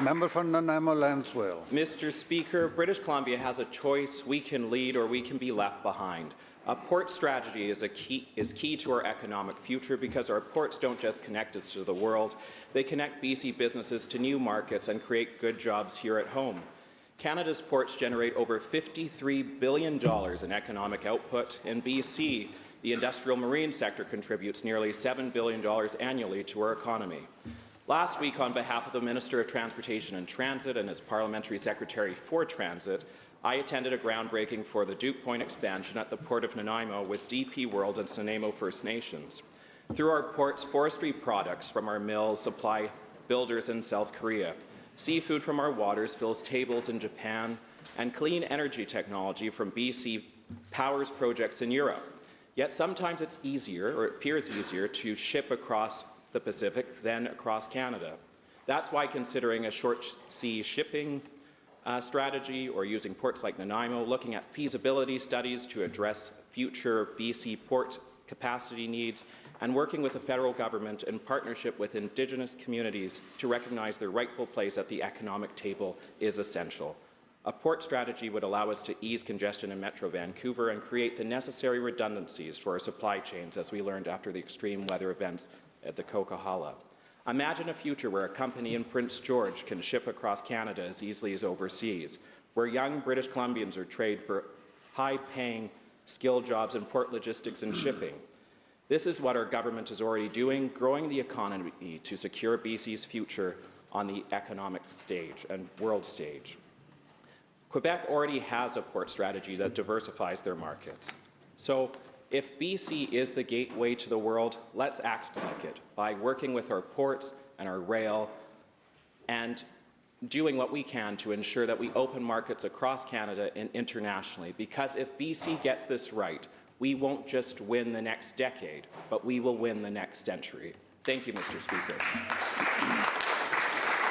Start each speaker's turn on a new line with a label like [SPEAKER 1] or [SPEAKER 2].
[SPEAKER 1] Member for Nanaimo Lanswell.
[SPEAKER 2] Mr. Speaker, British Columbia has a choice. We can lead or we can be left behind. A port strategy is key to our economic future because our ports don't just connect us to the world, they connect BC businesses to new markets and create good jobs here at home. Canada's ports generate over $53 billion in economic output. In BC, the industrial marine sector contributes nearly $7 billion annually to our economy. Last week, on behalf of the Minister of Transportation and Transit and his Parliamentary Secretary for Transit, I attended a groundbreaking for the Duke Point expansion at the Port of Nanaimo with DP World and Nanaimo First Nations. Through our ports, forestry products from our mills supply builders in South Korea. Seafood from our waters fills tables in Japan, and clean energy technology from BC powers projects in Europe. Yet sometimes it's easier, or it appears easier, to ship across the Pacific than across Canada. That's why considering a short sea shipping strategy or using ports like Nanaimo, looking at feasibility studies to address future BC port capacity needs, and working with the federal government in partnership with Indigenous communities to recognize their rightful place at the economic table is essential. A port strategy would allow us to ease congestion in Metro Vancouver and create the necessary redundancies for our supply chains, as we learned after the extreme weather events at the Coquihalla. Imagine a future where a company in Prince George can ship across Canada as easily as overseas, where young British Columbians are trained for high-paying, skilled jobs in port logistics and shipping. This is what our government is already doing, growing the economy to secure BC's future on the economic stage and world stage. Quebec already has a port strategy that diversifies their markets. So if BC is the gateway to the world, let's act like it by working with our ports and our rail and doing what we can to ensure that we open markets across Canada and internationally. Because if BC gets this right, we won't just win the next decade, but we will win the next century. Thank you, Mr. Speaker.